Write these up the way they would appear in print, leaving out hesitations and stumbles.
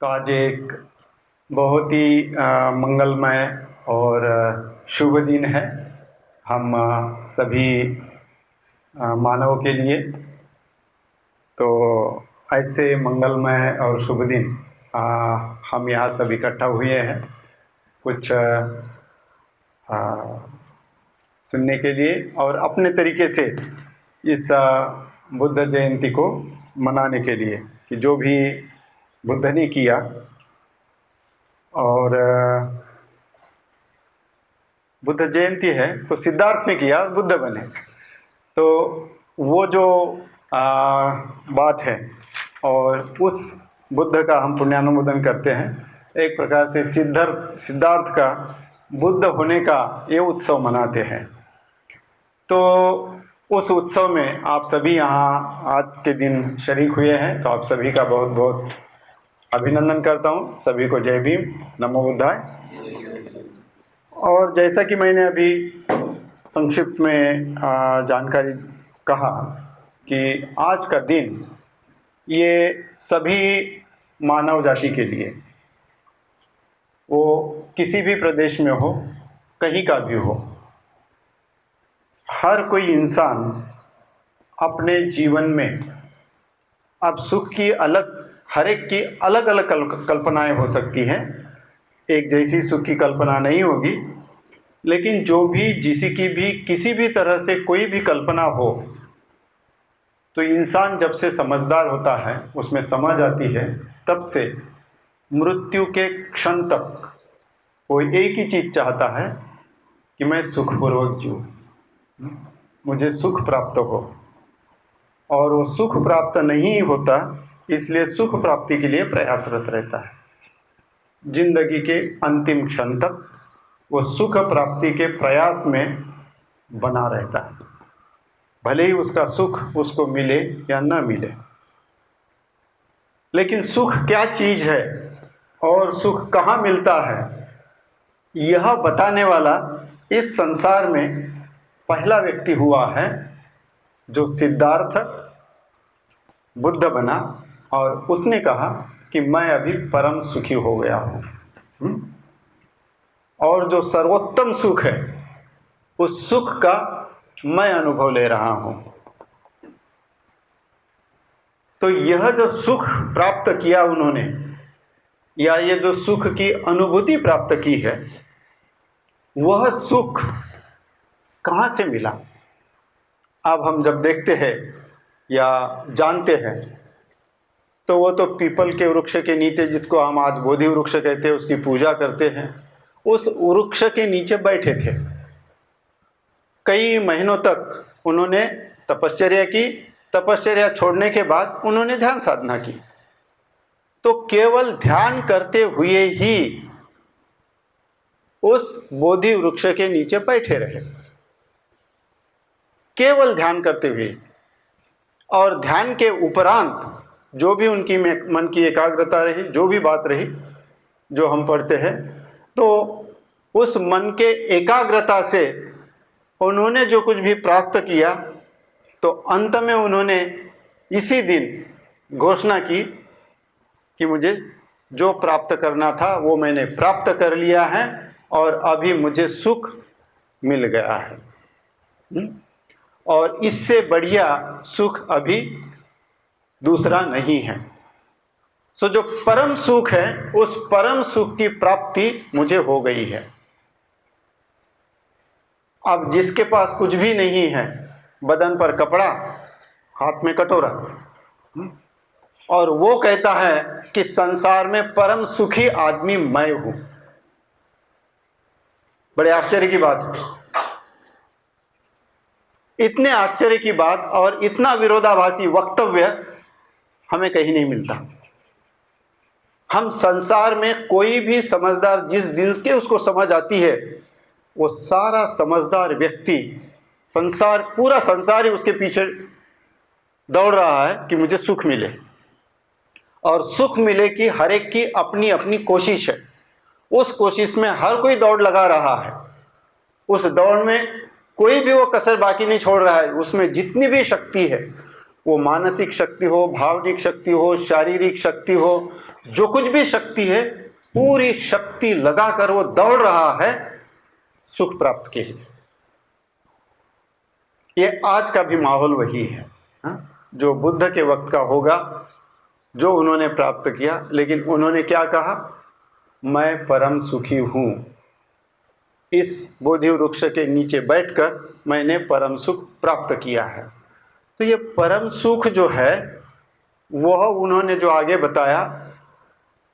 तो आज एक बहुत ही मंगलमय और शुभ दिन है हम सभी मानव के लिए। तो ऐसे मंगलमय और शुभ दिन हम यहाँ सब इकट्ठा हुए हैं कुछ सुनने के लिए और अपने तरीके से इस बुद्ध जयंती को मनाने के लिए कि जो भी बुद्ध ने किया और बुद्ध जयंती है तो सिद्धार्थ ने किया और बुद्ध बने। तो वो जो बात है और उस बुद्ध का हम पुण्यानुमोदन करते हैं। एक प्रकार से सिद्धार्थ का बुद्ध होने का ये उत्सव मनाते हैं। तो उस उत्सव में आप सभी यहाँ आज के दिन शरीक हुए हैं, तो आप सभी का बहुत बहुत अभिनंदन करता हूँ। सभी को जय भीम, नमो बुद्धाय। और जैसा कि मैंने अभी संक्षिप्त में जानकारी कहा कि आज का दिन ये सभी मानव जाति के लिए, वो किसी भी प्रदेश में हो, कहीं का भी हो, हर कोई इंसान अपने जीवन में अब सुख की हर एक की अलग अलग कल्पनाएं हो सकती हैं। एक जैसी सुख की कल्पना नहीं होगी, लेकिन जो भी किसी भी तरह से कोई भी कल्पना हो, तो इंसान जब से समझदार होता है, उसमें समझ आती है, तब से मृत्यु के क्षण तक वो एक ही चीज़ चाहता है कि मैं सुखपूर्वक जीऊँ, मुझे सुख प्राप्त हो। और वो सुख प्राप्त नहीं होता, इसलिए सुख प्राप्ति के लिए प्रयासरत रहता है। जिंदगी के अंतिम क्षण तक वो सुख प्राप्ति के प्रयास में बना रहता है, भले ही उसका सुख उसको मिले या न मिले। लेकिन सुख क्या चीज़ है और सुख कहाँ मिलता है, यह बताने वाला इस संसार में पहला व्यक्ति हुआ है जो सिद्धार्थ बुद्ध बना और उसने कहा कि मैं अभी परम सुखी हो गया हूँ। और जो सर्वोत्तम सुख है, उस सुख का मैं अनुभव ले रहा हूँ। तो यह जो सुख प्राप्त किया उन्होंने, या ये जो सुख की अनुभूति प्राप्त की है, वह सुख कहाँ से मिला? अब हम जब देखते हैं या जानते हैं, तो वो तो पीपल के वृक्ष के नीचे, जिसको हम आज बोधि वृक्ष कहते हैं, उसकी पूजा करते हैं, उस वृक्ष के नीचे बैठे थे। कई महीनों तक उन्होंने तपश्चर्या की। तपश्चर्या छोड़ने के बाद उन्होंने ध्यान साधना की। तो केवल ध्यान करते हुए ही उस बोधि वृक्ष के नीचे बैठे रहे, केवल ध्यान करते हुए। और ध्यान के उपरांत जो भी उनकी मन की एकाग्रता रही, जो भी बात रही, जो हम पढ़ते हैं, तो उस मन के एकाग्रता से उन्होंने जो कुछ भी प्राप्त किया, तो अंत में उन्होंने इसी दिन घोषणा की कि मुझे जो प्राप्त करना था वो मैंने प्राप्त कर लिया है और अभी मुझे सुख मिल गया है। और इससे बढ़िया सुख अभी दूसरा नहीं है। सो जो परम सुख है, उस परम सुख की प्राप्ति मुझे हो गई है। अब जिसके पास कुछ भी नहीं है, बदन पर कपड़ा, हाथ में कटोरा, और वो कहता है कि संसार में परम सुखी आदमी मैं हूं, बड़े आश्चर्य की बात है। इतने आश्चर्य की बात और इतना विरोधाभासी वक्तव्य हमें कहीं नहीं मिलता। हम संसार में कोई भी समझदार जिस दिन के उसको समझ आती है, वो सारा समझदार व्यक्ति, पूरा संसार ही उसके पीछे दौड़ रहा है कि मुझे सुख मिले। और सुख मिले कि हर एक की अपनी अपनी कोशिश है। उस कोशिश में हर कोई दौड़ लगा रहा है। उस दौड़ में कोई भी वो कसर बाकी नहीं छोड़ रहा है। उसमें जितनी भी शक्ति है, वो मानसिक शक्ति हो, भावनिक शक्ति हो, शारीरिक शक्ति हो, जो कुछ भी शक्ति है पूरी शक्ति लगाकर वो दौड़ रहा है सुख प्राप्त के लिए। ये आज का भी माहौल वही है, जो बुद्ध के वक्त का होगा, जो उन्होंने प्राप्त किया। लेकिन उन्होंने क्या कहा? मैं परम सुखी हूं, इस बोधि वृक्ष के नीचे बैठकर मैंने परम सुख प्राप्त किया है। तो ये परम सुख जो है वह उन्होंने जो आगे बताया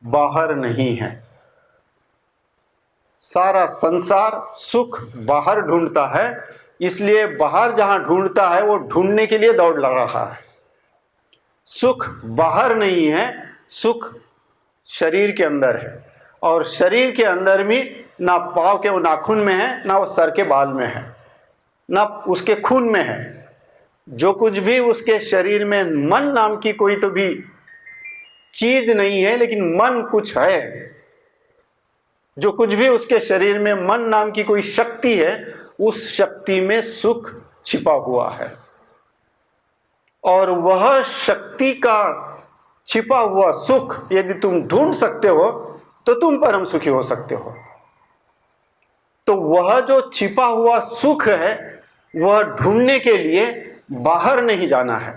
बाहर नहीं है। सारा संसार सुख बाहर ढूंढता है, इसलिए बाहर जहां ढूंढता है वो ढूंढने के लिए दौड़ लगा रहा है। सुख बाहर नहीं है, सुख शरीर के अंदर है, और शरीर के अंदर में ना पाँव के वो नाखून में है, ना वो सर के बाल में है, ना उसके खून में है। जो कुछ भी उसके शरीर में मन नाम की कोई तो भी चीज नहीं है, लेकिन मन कुछ है। जो कुछ भी उसके शरीर में मन नाम की कोई शक्ति है, उस शक्ति में सुख छिपा हुआ है। और वह शक्ति का छिपा हुआ सुख यदि तुम ढूंढ सकते हो तो तुम परम सुखी हो सकते हो। तो वह जो छिपा हुआ सुख है वह ढूंढने के लिए बाहर नहीं जाना है।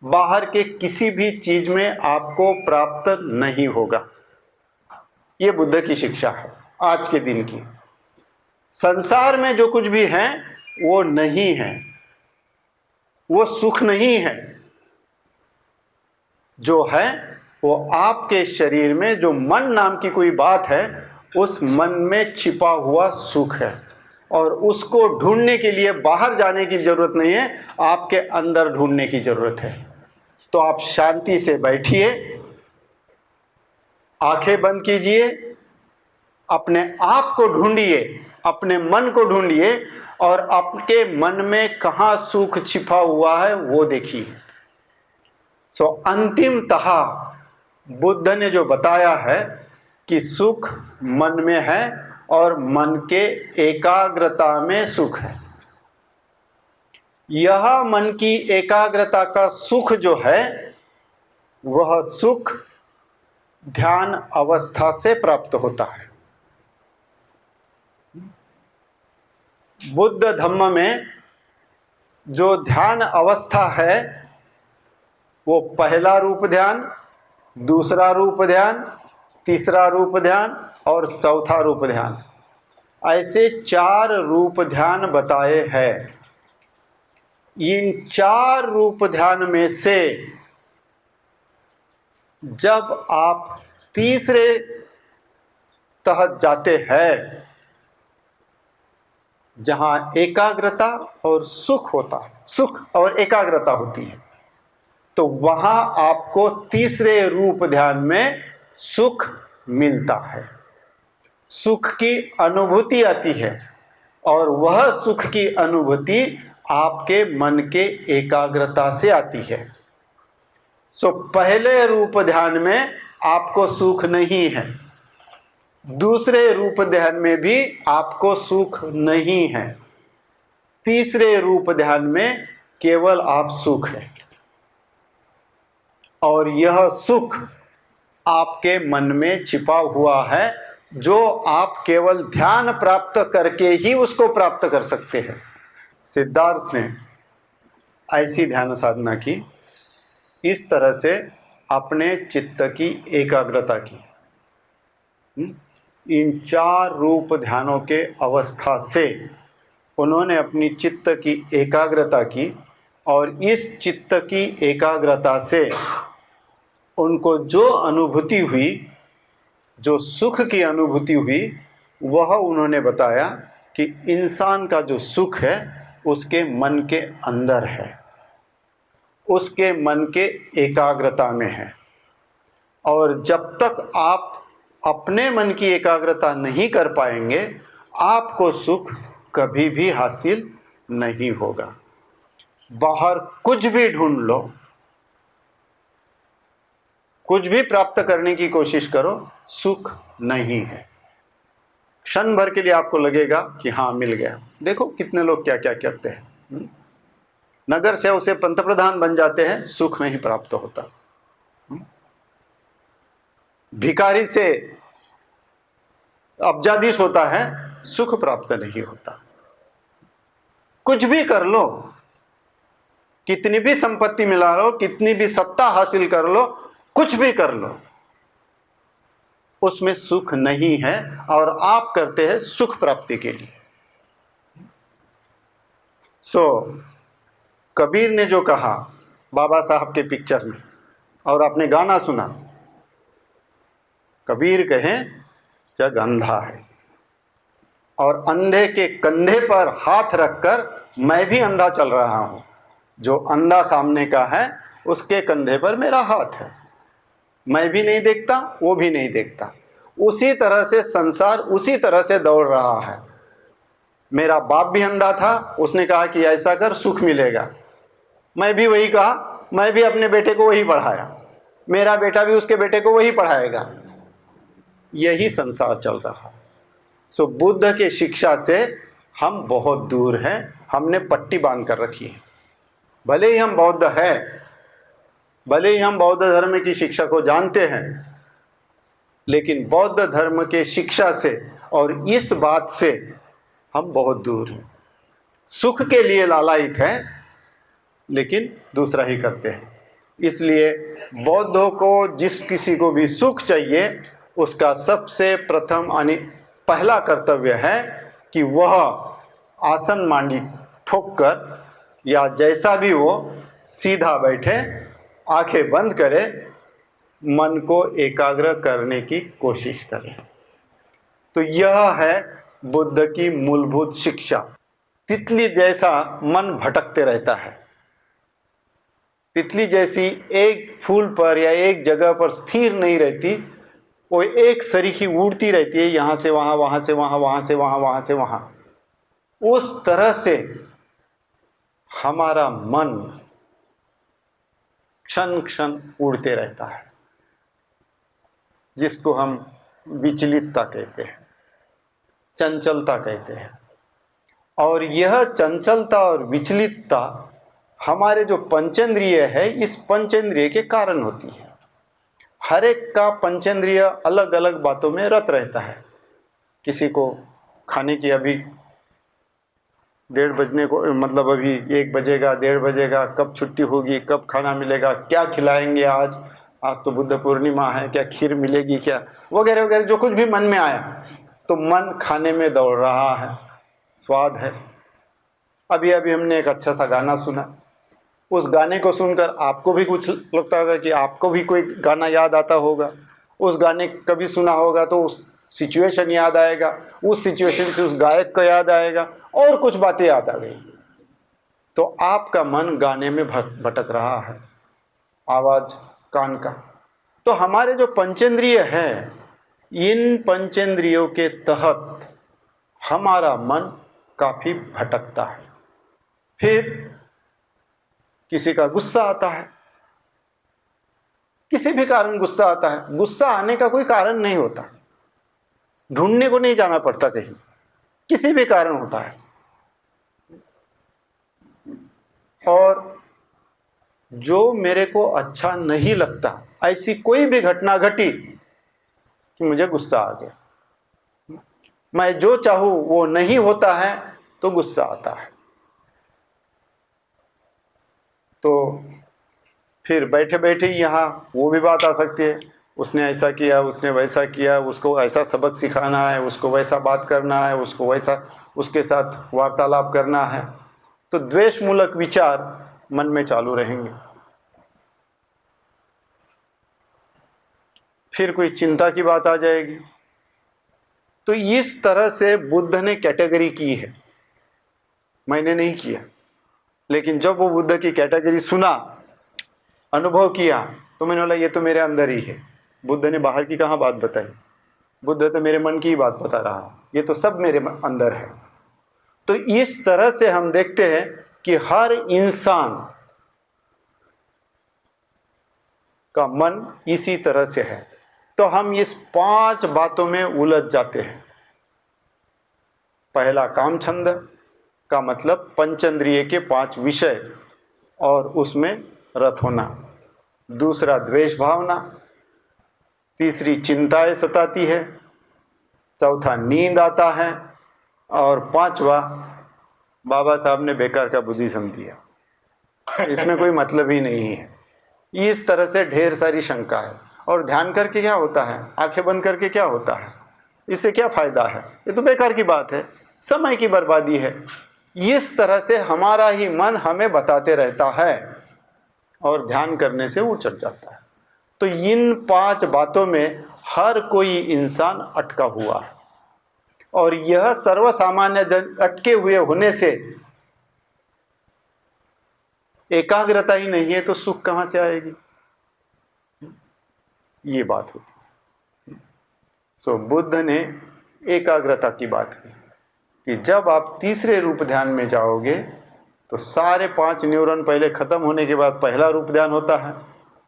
बाहर के किसी भी चीज में आपको प्राप्त नहीं होगा। ये बुद्ध की शिक्षा है आज के दिन की। संसार में जो कुछ भी है वो नहीं है, वो सुख नहीं है। जो है वो आपके शरीर में जो मन नाम की कोई बात है, उस मन में छिपा हुआ सुख है। और उसको ढूंढने के लिए बाहर जाने की जरूरत नहीं है, आपके अंदर ढूंढने की जरूरत है। तो आप शांति से बैठिए, आंखें बंद कीजिए, अपने आप को ढूंढिए, अपने मन को ढूंढिए, और आपके मन में कहाँ सुख छिपा हुआ है वो देखिए। सो अंतिमतः बुद्ध ने जो बताया है कि सुख मन में है और मन के एकाग्रता में सुख है। यह मन की एकाग्रता का सुख जो है वह सुख ध्यान अवस्था से प्राप्त होता है। बुद्ध धम्म में जो ध्यान अवस्था है वो पहला रूप ध्यान, दूसरा रूप ध्यान, तीसरा रूप ध्यान और चौथा रूप ध्यान, ऐसे 4 रूप ध्यान बताए हैं। इन 4 रूप ध्यान में से जब आप तीसरे तहत जाते हैं, जहां एकाग्रता और सुख होता है, सुख और एकाग्रता होती है, तो वहां आपको तीसरे रूप ध्यान में सुख मिलता है। सुख की अनुभूति आती है, और वह सुख की अनुभूति आपके मन के एकाग्रता से आती है। सो पहले रूप ध्यान में आपको सुख नहीं है, दूसरे रूप ध्यान में भी आपको सुख नहीं है, तीसरे रूप ध्यान में केवल आप सुख है। और यह सुख आपके मन में छिपा हुआ है, जो आप केवल ध्यान प्राप्त करके ही उसको प्राप्त कर सकते हैं। सिद्धार्थ ने ऐसी ध्यान साधना की, इस तरह से अपने चित्त की एकाग्रता की। इन 4 रूप ध्यानों के अवस्था से उन्होंने अपनी चित्त की एकाग्रता की, और इस चित्त की एकाग्रता से उनको जो अनुभूति हुई, जो सुख की अनुभूति हुई, वह उन्होंने बताया कि इंसान का जो सुख है उसके मन के अंदर है, उसके मन के एकाग्रता में है। और जब तक आप अपने मन की एकाग्रता नहीं कर पाएंगे, आपको सुख कभी भी हासिल नहीं होगा। बाहर कुछ भी ढूंढ लो, कुछ भी प्राप्त करने की कोशिश करो, सुख नहीं है। क्षण भर के लिए आपको लगेगा कि हाँ मिल गया। देखो कितने लोग क्या क्या करते हैं, नगर सेवक से पंतप्रधान बन जाते हैं, सुख नहीं प्राप्त होता। भिखारी से अब्जाधीश होता है, सुख प्राप्त नहीं होता। कुछ भी कर लो, कितनी भी संपत्ति मिला लो, कितनी भी सत्ता हासिल कर लो, कुछ भी कर लो, उसमें सुख नहीं है, और आप करते हैं सुख प्राप्ति के लिए। कबीर ने जो कहा बाबा साहब के पिक्चर में, और आपने गाना सुना, कबीर कहें जग अंधा है, और अंधे के कंधे पर हाथ रखकर मैं भी अंधा चल रहा हूं। जो अंधा सामने का है उसके कंधे पर मेरा हाथ है, मैं भी नहीं देखता, वो भी नहीं देखता। उसी तरह से संसार उसी तरह से दौड़ रहा है। मेरा बाप भी अंधा था, उसने कहा कि ऐसा कर सुख मिलेगा, मैं भी वही कहा, मैं भी अपने बेटे को वही पढ़ाया, मेरा बेटा भी उसके बेटे को वही पढ़ाएगा। यही संसार चल रहा है। बुद्ध के शिक्षा से हम बहुत दूर हैं, हमने पट्टी बांध कर रखी है। भले ही हम बौद्ध हैं, भले ही हम बौद्ध धर्म की शिक्षा को जानते हैं, लेकिन बौद्ध धर्म के शिक्षा से और इस बात से हम बहुत दूर हैं। सुख के लिए लालायित हैं, लेकिन दूसरा ही करते हैं। इसलिए बौद्धों को जिस किसी को भी सुख चाहिए, उसका सबसे प्रथम पहला कर्तव्य है कि वह आसन मांडी ठोककर या जैसा भी वो सीधा बैठे, आंखें बंद करे, मन को एकाग्र करने की कोशिश करे। तो यह है बुद्ध की मूलभूत शिक्षा। तितली जैसा मन भटकते रहता है, तितली जैसी एक फूल पर या एक जगह पर स्थिर नहीं रहती, वो एक सरीखी उड़ती रहती है, यहां से वहां, वहां से वहां, वहां से वहां, वहां से वहां। उस तरह से हमारा मन क्षण क्षण उड़ते रहता है, जिसको हम विचलितता कहते हैं, चंचलता कहते हैं। और यह चंचलता और विचलितता हमारे जो पंचेंद्रिय है, इस पंचेंद्रिय के कारण होती है। हर एक का पंचेंद्रिय अलग अलग बातों में रत रहता है। किसी को खाने की, अभी 1:30 बजने को, मतलब अभी 1 बजेगा, 1:30 बजेगा, कब छुट्टी होगी, कब खाना मिलेगा, क्या खिलाएंगे आज तो बुद्ध पूर्णिमा है, क्या खीर मिलेगी क्या, वगैरह वगैरह, जो कुछ भी मन में आया, तो मन खाने में दौड़ रहा है, स्वाद है। अभी अभी हमने एक अच्छा सा गाना सुना, उस गाने को सुनकर आपको भी कुछ लगता होगा कि आपको भी कोई गाना याद आता होगा। उस गाने कभी सुना होगा तो उस सिचुएशन याद आएगा, उस सिचुएशन से उस गायक का याद आएगा, और कुछ बातें याद आ गई, तो आपका मन गाने में भटक रहा है, आवाज कान का। तो हमारे जो पंचेंद्रिय है, इन पंचेंद्रियों के तहत हमारा मन काफी भटकता है। फिर किसी का गुस्सा आता है, किसी भी कारण गुस्सा आता है। गुस्सा आने का कोई कारण नहीं होता, ढूंढने को नहीं जाना पड़ता कहीं, किसी भी कारण होता है। और जो मेरे को अच्छा नहीं लगता, ऐसी कोई भी घटना घटी कि मुझे गुस्सा आ गया, मैं जो चाहूं वो नहीं होता है, तो गुस्सा आता है। तो फिर बैठे बैठे यहाँ वो भी बात आ सकती है, उसने ऐसा किया, उसने वैसा किया, उसको ऐसा सबक सिखाना है, उसको वैसा बात करना है, उसको वैसा, उसके साथ वार्तालाप करना है। तो द्वेष मूलक विचार मन में चालू रहेंगे। फिर कोई चिंता की बात आ जाएगी। तो इस तरह से बुद्ध ने कैटेगरी की है, मैंने नहीं किया, लेकिन जब वो बुद्ध की कैटेगरी सुना, अनुभव किया, तो मैंने बोला ये तो मेरे अंदर ही है। बुद्ध ने बाहर की कहाँ बात बताई, बुद्ध तो मेरे मन की ही बात बता रहा, ये तो सब मेरे अंदर है। तो इस तरह से हम देखते हैं कि हर इंसान का मन इसी तरह से है। तो हम इस 5 बातों में उलझ जाते हैं। पहला काम छंद का मतलब पंचेंद्रिय के 5 विषय और उसमें रत होना। दूसरा द्वेष भावना, तीसरी चिंताएं सताती है, चौथा नींद आता है, और पांचवा बाबा साहब ने बेकार का बुद्धिज्म दिया, इसमें कोई मतलब ही नहीं है। इस तरह से ढेर सारी शंका है। और ध्यान करके क्या होता है, आंखें बंद करके क्या होता है, इससे क्या फायदा है, ये तो बेकार की बात है, समय की बर्बादी है। इस तरह से हमारा ही मन हमें बताते रहता है और ध्यान करने से वो चढ़ जाता है। तो इन 5 बातों में हर कोई इंसान अटका हुआ है, और यह सर्वसामान्य जन अटके हुए होने से एकाग्रता ही नहीं है तो सुख कहां से आएगी, ये बात होती है। सो बुद्ध ने एकाग्रता की बात की कि जब आप तीसरे रूप ध्यान में जाओगे तो सारे 5 न्यूरॉन पहले खत्म होने के बाद पहला रूप ध्यान होता है,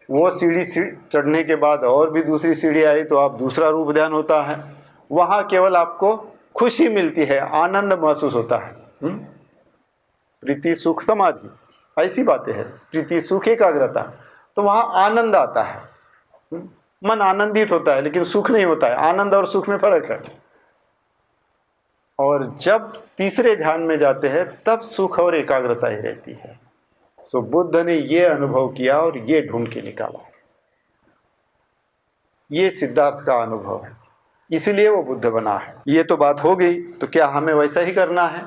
वो सीढ़ी चढ़ने के बाद और भी दूसरी सीढ़ी आई तो आप दूसरा रूप ध्यान होता है। वहां केवल आपको खुशी मिलती है, आनंद महसूस होता है। प्रीति सुख समाधि ऐसी बातें हैं, प्रीति सुख एकाग्रता, तो वहां आनंद आता है, मन आनंदित होता है, लेकिन सुख नहीं होता है। आनंद और सुख में फर्क है। और जब तीसरे ध्यान में जाते हैं तब सुख और एकाग्रता ही रहती है। सो बुद्ध ने ये अनुभव किया और ये ढूंढ के निकाला, ये सिद्धार्थ का अनुभव है, इसलिए वो बुद्ध बना है। ये तो बात हो गई, तो क्या हमें वैसा ही करना है?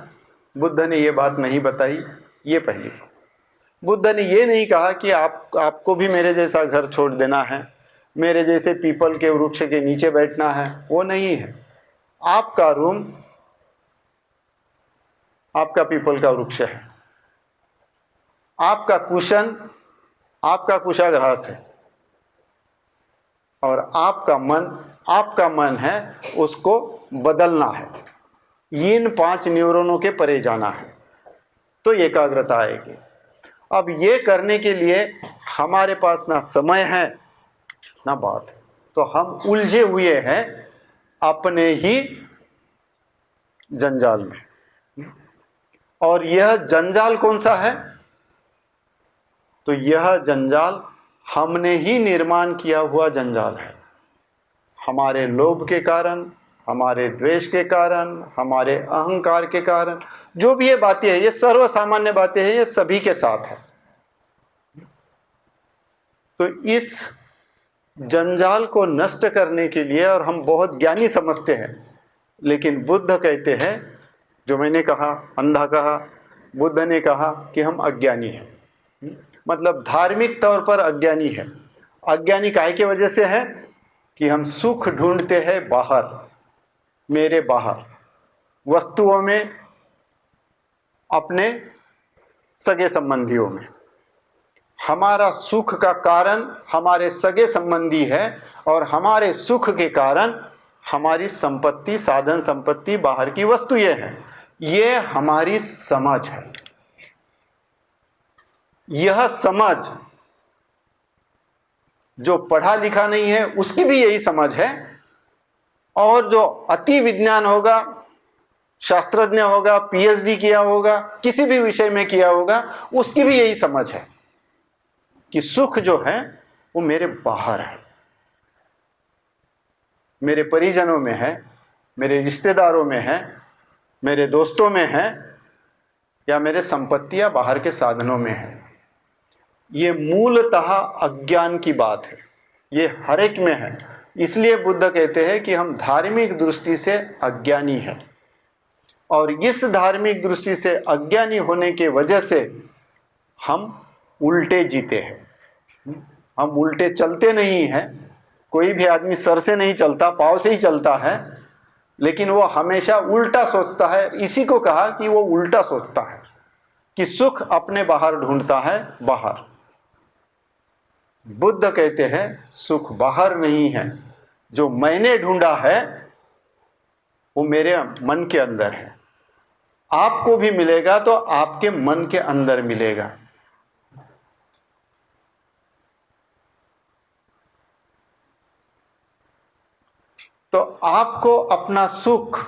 बुद्ध ने ये बात नहीं बताई, ये पहली। बुद्ध ने ये नहीं कहा कि आपको भी मेरे जैसा घर छोड़ देना है, मेरे जैसे पीपल के वृक्ष के नीचे बैठना है, वो नहीं है। आपका रूम आपका पीपल का वृक्ष है, आपका कुशन आपका कुशाग्रास है, और आपका मन है, उसको बदलना है, इन 5 न्यूरॉनों के परे जाना है, तो एकाग्रता आएगी। अब ये करने के लिए हमारे पास ना समय है ना बात है, तो हम उलझे हुए हैं अपने ही जंजाल में। और यह जंजाल कौन सा है? तो यह जंजाल हमने ही निर्माण किया हुआ जंजाल है। हमारे लोभ के कारण, हमारे द्वेष के कारण, हमारे अहंकार के कारण, जो भी ये बातें हैं, ये सर्वसामान्य बातें हैं, ये सभी के साथ है। तो इस जंजाल को नष्ट करने के लिए, और हम बहुत ज्ञानी समझते हैं, लेकिन बुद्ध कहते हैं, जो मैंने कहा अंधा कहा, बुद्ध ने कहा कि हम अज्ञानी हैं, मतलब धार्मिक तौर पर अज्ञानी है। अज्ञानी काहे की वजह से है कि हम सुख ढूंढते हैं बाहर, मेरे बाहर, वस्तुओं में, अपने सगे संबंधियों में। हमारा सुख का कारण हमारे सगे संबंधी है, और हमारे सुख के कारण हमारी संपत्ति, साधन संपत्ति, बाहर की वस्तुएं हैं। ये हमारी समझ है। यह समझ जो पढ़ा लिखा नहीं है उसकी भी यही समझ है, और जो अति विज्ञान होगा, शास्त्रज्ञ होगा, पीएचडी किया होगा, किसी भी विषय में किया होगा, उसकी भी यही समझ है कि सुख जो है वो मेरे बाहर है, मेरे परिजनों में है, मेरे रिश्तेदारों में है, मेरे दोस्तों में है, या मेरे संपत्ति या बाहर के साधनों में है। ये मूलतः अज्ञान की बात है, ये हर एक में है। इसलिए बुद्ध कहते हैं कि हम धार्मिक दृष्टि से अज्ञानी हैं, और इस धार्मिक दृष्टि से अज्ञानी होने के वजह से हम उल्टे जीते हैं। हम उल्टे चलते नहीं हैं। कोई भी आदमी सर से नहीं चलता, पाँव से ही चलता है, लेकिन वो हमेशा उल्टा सोचता है। इसी को कहा कि वो उल्टा सोचता है, कि सुख अपने बाहर ढूंढता है, बाहर। बुद्ध कहते हैं सुख बाहर नहीं है, जो मैंने ढूंढा है वो मेरे मन के अंदर है। आपको भी मिलेगा तो आपके मन के अंदर मिलेगा। तो आपको अपना सुख,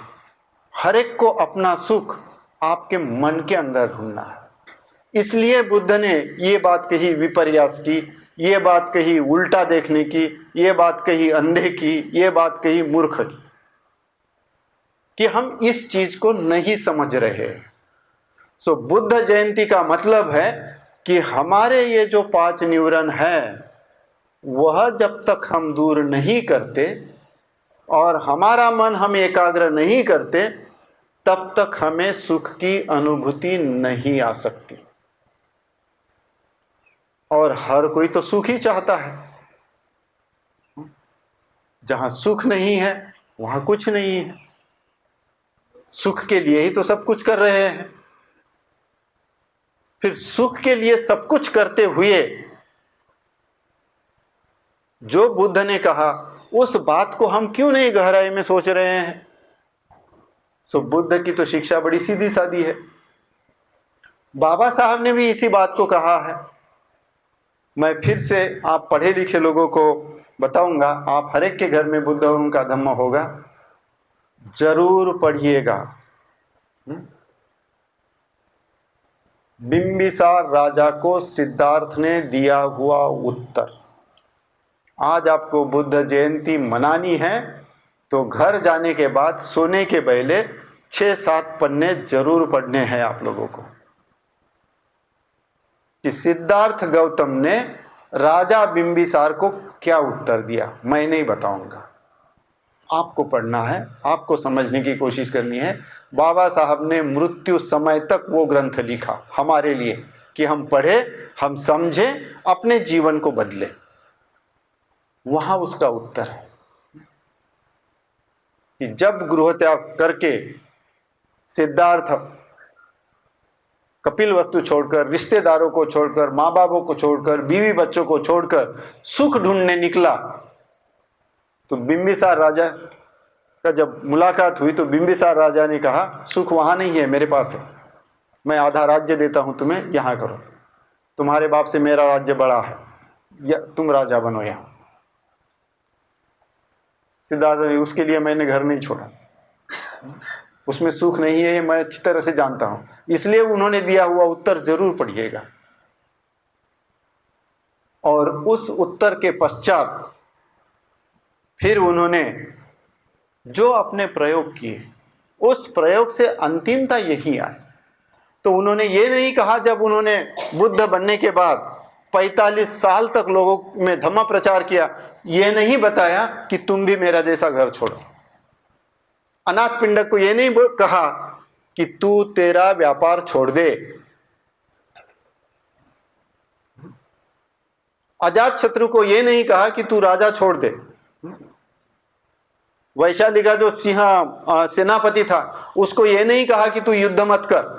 हर एक को अपना सुख आपके मन के अंदर ढूंढना है। इसलिए बुद्ध ने ये बात कही, विपर्यास की, ये बात कही उल्टा देखने की, ये बात कही अंधे की, ये बात कही मूर्ख की, कि हम इस चीज को नहीं समझ रहे। सो बुद्ध जयंती का मतलब है कि हमारे ये जो 5 न्यूरॉन है वह जब तक हम दूर नहीं करते और हमारा मन हम एकाग्र नहीं करते तब तक हमें सुख की अनुभूति नहीं आ सकती। और हर कोई तो सुख ही चाहता है। जहां सुख नहीं है वहां कुछ नहीं है। सुख के लिए ही तो सब कुछ कर रहे हैं। फिर सुख के लिए सब कुछ करते हुए जो बुद्ध ने कहा उस बात को हम क्यों नहीं गहराई में सोच रहे हैं? सो बुद्ध की तो शिक्षा बड़ी सीधी सादी है। बाबा साहब ने भी इसी बात को कहा है। मैं फिर से आप पढ़े लिखे लोगों को बताऊंगा, आप हर एक के घर में बुद्ध और उनका धम्म होगा, जरूर पढ़िएगा। बिंबिसार राजा को सिद्धार्थ ने दिया हुआ उत्तर। आज आपको बुद्ध जयंती मनानी है तो घर जाने के बाद सोने के पहले 6-7 पन्ने जरूर पढ़ने हैं आप लोगों को, कि सिद्धार्थ गौतम ने राजा बिंबिसार को क्या उत्तर दिया। मैं नहीं बताऊंगा, आपको पढ़ना है, आपको समझने की कोशिश करनी है। बाबा साहब ने मृत्यु समय तक वो ग्रंथ लिखा हमारे लिए कि हम पढ़े, हम समझे, अपने जीवन को बदले। वहां उसका उत्तर है कि जब गृह त्याग करके सिद्धार्थ कपिल वस्तु छोड़कर, रिश्तेदारों को छोड़कर, माँ बापों को छोड़कर, बीवी बच्चों को छोड़कर सुख ढूंढने निकला, तो बिंबिसार राजा का जब मुलाकात हुई तो बिंबिसार राजा ने कहा सुख वहां नहीं है, मेरे पास है, मैं आधा राज्य देता हूं तुम्हें, यहां करो, तुम्हारे बाप से मेरा राज्य बड़ा है, या तुम राजा बनो यहां। सिद्धार्थ ने उसके लिए मैंने घर नहीं छोड़ा, उसमें सुख नहीं है, ये मैं अच्छी तरह से जानता हूं, इसलिए उन्होंने दिया हुआ उत्तर जरूर पढ़िएगा। और उस उत्तर के पश्चात फिर उन्होंने जो अपने प्रयोग किए उस प्रयोग से अंतिमता यही आई। तो उन्होंने ये नहीं कहा, जब उन्होंने बुद्ध बनने के बाद 45 साल तक लोगों में धम्म प्रचार किया, ये नहीं बताया कि तुम भी मेरा जैसा घर छोड़ो। अनाथ पिंडक को ये नहीं कहा कि तू तेरा व्यापार छोड़ दे। अजात शत्रु को ये नहीं कहा कि तू राजा छोड़ दे। वैशाली का जो सिंह सेनापति था उसको ये नहीं कहा कि तू युद्ध मत कर।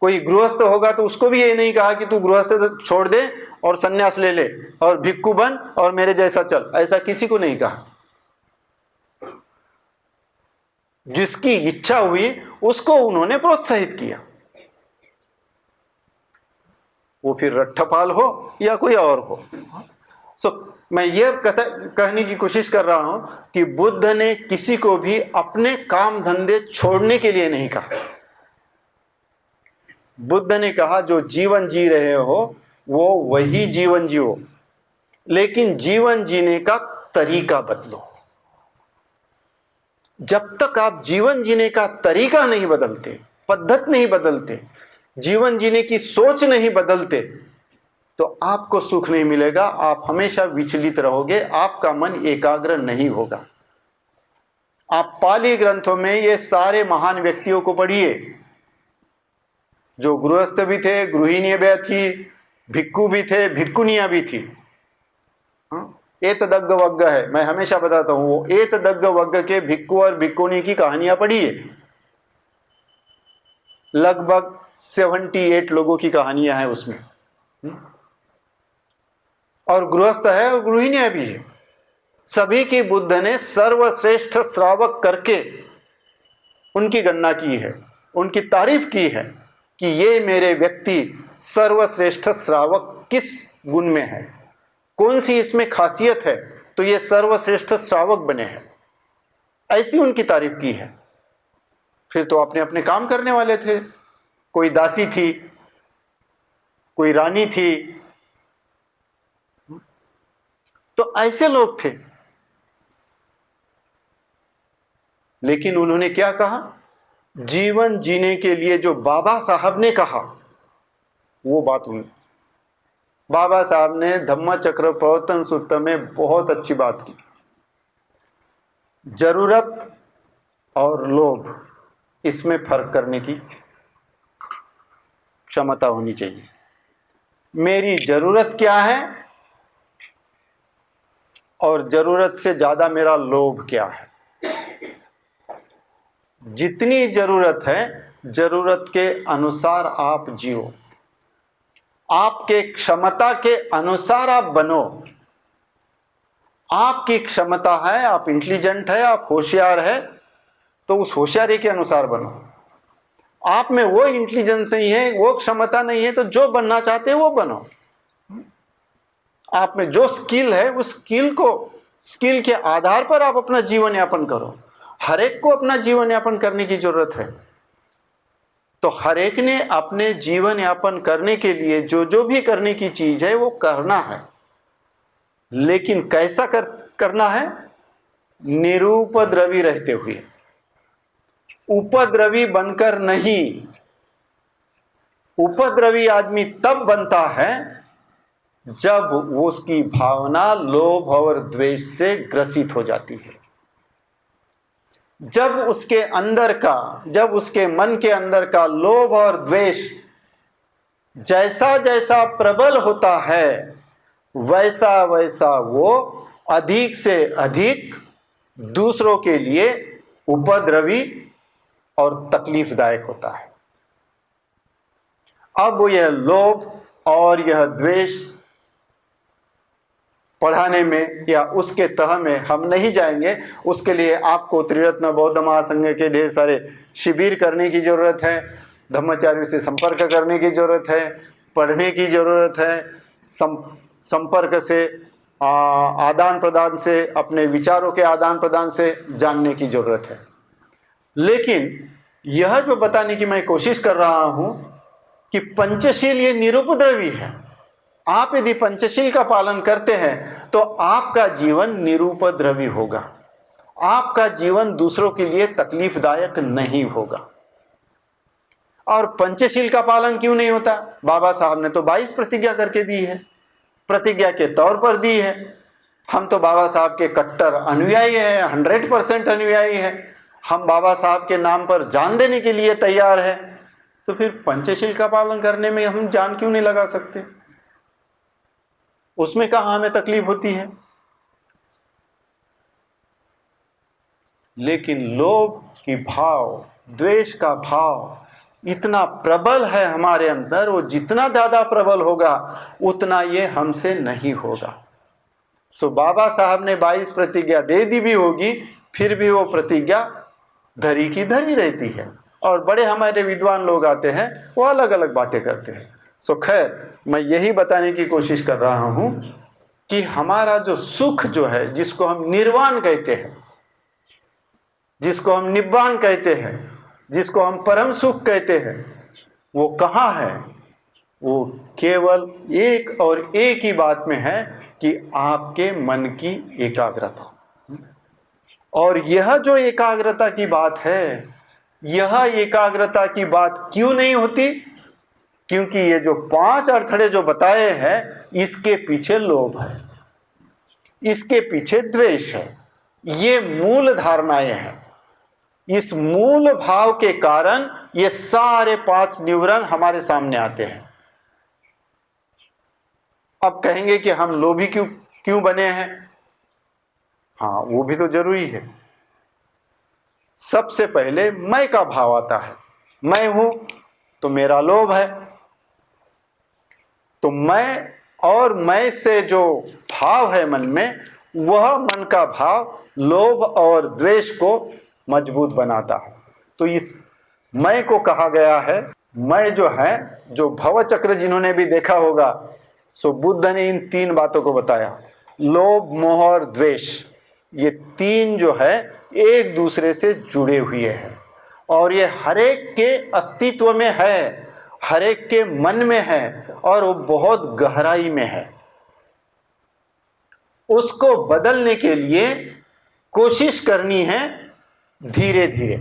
कोई गृहस्थ होगा तो उसको भी ये नहीं कहा कि तू गृहस्थ छोड़ दे और सन्यास ले ले और भिक्खु बन और मेरे जैसा चल, ऐसा किसी को नहीं कहा। जिसकी इच्छा हुई उसको उन्होंने प्रोत्साहित किया, वो फिर रट्ठपाल हो या कोई और हो। मैं ये कहने की कोशिश कर रहा हूं कि बुद्ध ने किसी को भी अपने काम धंधे छोड़ने के लिए नहीं कहा। बुद्ध ने कहा जो जीवन जी रहे हो वो वही जीवन जियो, लेकिन जीवन जीने का तरीका बदलो। जब तक आप जीवन जीने का तरीका नहीं बदलते, पद्धत नहीं बदलते, जीवन जीने की सोच नहीं बदलते, तो आपको सुख नहीं मिलेगा। आप हमेशा विचलित रहोगे, आपका मन एकाग्र नहीं होगा। आप पाली ग्रंथों में ये सारे महान व्यक्तियों को पढ़िए, जो गृहस्थ भी थे, गृहिणी भी थी, भिक्खु भी थे, भिक्खुनियां भी थी। एतदग्ग वग्ग है, मैं हमेशा बताता हूं, वो एतदग्ग वग्ग के भिक्खु और भिक्खुनी की कहानियां पढ़िए। लगभग 78 लोगों की कहानियां हैं उसमें, और गृहस्थ है और गृहिणियां भी है। सभी की बुद्ध ने सर्वश्रेष्ठ श्रावक करके उनकी गणना की है, उनकी तारीफ की है कि ये मेरे व्यक्ति सर्वश्रेष्ठ श्रावक किस गुण में है, कौन सी इसमें खासियत है, तो ये सर्वश्रेष्ठ श्रावक बने हैं, ऐसी उनकी तारीफ की है। फिर तो अपने अपने काम करने वाले थे। कोई दासी थी, कोई रानी थी। तो ऐसे लोग थे, लेकिन उन्होंने क्या कहा? जीवन जीने के लिए जो बाबा साहब ने कहा वो बात उन्होंने, बाबा साहब ने धम्म चक्र प्रवर्तन सूत्र में बहुत अच्छी बात की। जरूरत और लोभ, इसमें फर्क करने की क्षमता होनी चाहिए। मेरी जरूरत क्या है और जरूरत से ज्यादा मेरा लोभ क्या है। जितनी जरूरत है, जरूरत के अनुसार आप जियो, आपके क्षमता के अनुसार आप बनो। आपकी क्षमता है, आप इंटेलिजेंट है, आप होशियार है, तो उस होशियारी के अनुसार बनो। आप में वो इंटेलिजेंस नहीं है, वो क्षमता नहीं है, तो जो बनना चाहते हैं वो बनो। आप में जो स्किल है, उस स्किल के आधार पर आप अपना जीवन यापन करो। हर एक को अपना जीवन यापन करने की जरूरत है। तो हर एक ने अपने जीवन यापन करने के लिए जो जो भी करने की चीज है वो करना है, लेकिन कैसा करना है? निरुपद्रवी रहते हुए, उपद्रवी बनकर नहीं। उपद्रवी आदमी तब बनता है जब उसकी भावना लोभ और द्वेष से ग्रसित हो जाती है। जब उसके मन के अंदर का लोभ और द्वेष जैसा जैसा प्रबल होता है, वैसा वैसा वो अधिक से अधिक दूसरों के लिए उपद्रवी और तकलीफदायक होता है। अब यह लोभ और यह द्वेष पढ़ाने में या उसके तह में हम नहीं जाएंगे। उसके लिए आपको त्रिरत्न बौद्ध महासंघ के ढेर सारे शिविर करने की जरूरत है, धम्माचार्यों से संपर्क करने की जरूरत है, पढ़ने की जरूरत है, संपर्क से आदान प्रदान से, अपने विचारों के आदान प्रदान से जानने की जरूरत है। लेकिन यह जो बताने की मैं कोशिश कर रहा हूं कि पंचशील ये निरुपद्रवी है। आप यदि पंचशील का पालन करते हैं तो आपका जीवन निरुपद्रवी होगा, आपका जीवन दूसरों के लिए तकलीफदायक नहीं होगा। और पंचशील का पालन क्यों नहीं होता? बाबा साहब ने तो 22 प्रतिज्ञा करके दी है, प्रतिज्ञा के तौर पर दी है। हम तो बाबा साहब के कट्टर अनुयायी हैं, 100% अनुयायी हैं। हम बाबा साहब के नाम पर जान देने के लिए तैयार है। तो फिर पंचशील का पालन करने में हम जान क्यों नहीं लगा सकते? उसमें कहां हमें तकलीफ होती है? लेकिन लोभ की भाव, द्वेष का भाव इतना प्रबल है हमारे अंदर, वो जितना ज्यादा प्रबल होगा उतना ये हमसे नहीं होगा। सो बाबा साहब ने 22 प्रतिज्ञा दे दी भी होगी, फिर भी वो प्रतिज्ञा धरी की धरी रहती है। और बड़े हमारे विद्वान लोग आते हैं, वो अलग अलग बातें करते हैं। सो खैर, मैं यही बताने की कोशिश कर रहा हूं कि हमारा जो सुख जो है, जिसको हम निर्वाण कहते हैं, जिसको हम निब्बान कहते हैं, जिसको हम परम सुख कहते हैं, वो कहाँ है? वो केवल एक और एक ही बात में है कि आपके मन की एकाग्रता। और यह जो एकाग्रता की बात है, यह एकाग्रता की बात क्यों नहीं होती? क्योंकि ये जो 5 अड़थड़े जो बताए हैं, इसके पीछे लोभ है, इसके पीछे द्वेष है। ये मूल धारणाएं हैं। इस मूल भाव के कारण ये सारे 5 निवरण हमारे सामने आते हैं। अब कहेंगे कि हम लोभी क्यों बने हैं? हाँ, वो भी तो जरूरी है। सबसे पहले मैं का भाव आता है। मैं हूं तो मेरा लोभ है। तो मैं और मैं से जो भाव है मन में, वह मन का भाव लोभ और द्वेष को मजबूत बनाता है। तो इस मैं को कहा गया है, मैं जो है, जो भव चक्र जिन्होंने भी देखा होगा, सो बुद्ध ने इन 3 बातों को बताया। लोभ, मोह और द्वेष, ये 3 जो है एक दूसरे से जुड़े हुए हैं और ये हर एक के अस्तित्व में है। हर एक के मन में है और वो बहुत गहराई में है। उसको बदलने के लिए कोशिश करनी है धीरे धीरे।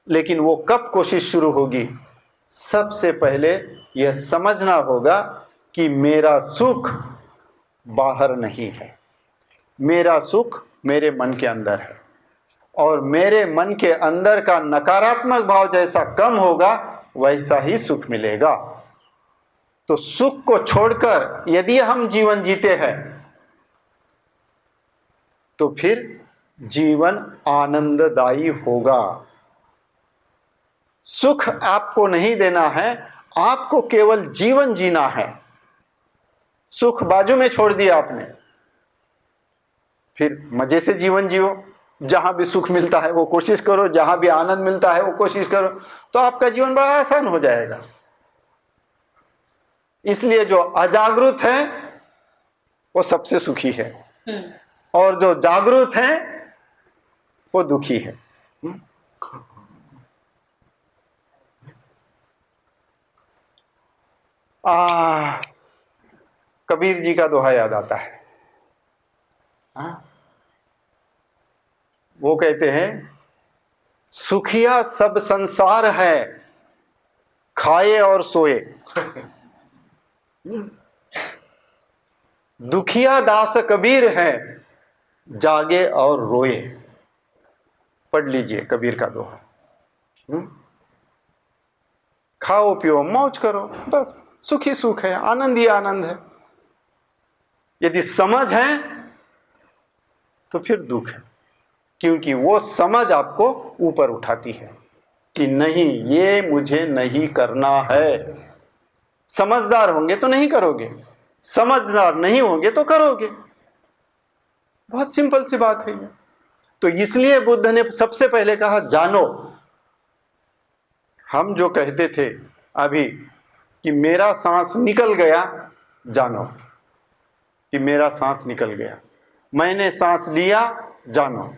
लेकिन वो कब कोशिश शुरू होगी? सबसे पहले यह समझना होगा कि मेरा सुख बाहर नहीं है, मेरा सुख मेरे मन के अंदर है। और मेरे मन के अंदर का नकारात्मक भाव जैसा कम होगा वैसा ही सुख मिलेगा। तो सुख को छोड़कर यदि हम जीवन जीते हैं तो फिर जीवन आनंददायी होगा। सुख आपको नहीं देना है, आपको केवल जीवन जीना है। सुख बाजू में छोड़ दिया आपने, फिर मजे से जीवन जियो। जहां भी सुख मिलता है वो कोशिश करो, जहां भी आनंद मिलता है वो कोशिश करो, तो आपका जीवन बड़ा आसान हो जाएगा। इसलिए जो अजागरूक है वो सबसे सुखी है और जो जागरूक है वो दुखी है। कबीर जी का दोहा याद आता है। वो कहते हैं, सुखिया सब संसार है, खाए और सोए, दुखिया दास कबीर है, जागे और रोए। पढ़ लीजिए कबीर का दोहा। खाओ पियो मौज करो, बस सुखी सुख है, आनंद ही आनंद है। यदि समझ है तो फिर दुख है, क्योंकि वो समझ आपको ऊपर उठाती है कि नहीं, ये मुझे नहीं करना है। समझदार होंगे तो नहीं करोगे, समझदार नहीं होंगे तो करोगे। बहुत सिंपल सी बात है ये। तो इसलिए बुद्ध ने सबसे पहले कहा जानो। हम जो कहते थे अभी कि मेरा सांस निकल गया, जानो कि मेरा सांस निकल गया। मैंने सांस लिया, जानो।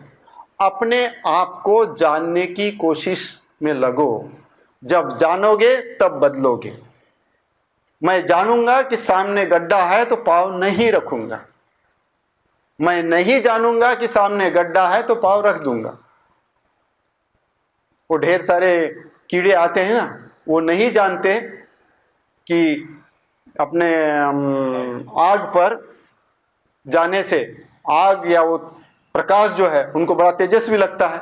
अपने आप को जानने की कोशिश में लगो। जब जानोगे तब बदलोगे। मैं जानूंगा कि सामने गड्ढा है तो पाँव नहीं रखूंगा। मैं नहीं जानूंगा कि सामने गड्ढा है तो पाँव रख दूंगा। वो ढेर सारे कीड़े आते हैं ना, वो नहीं जानते कि अपने आग पर जाने से, आग या वो प्रकाश जो है उनको बड़ा तेजस्वी लगता है,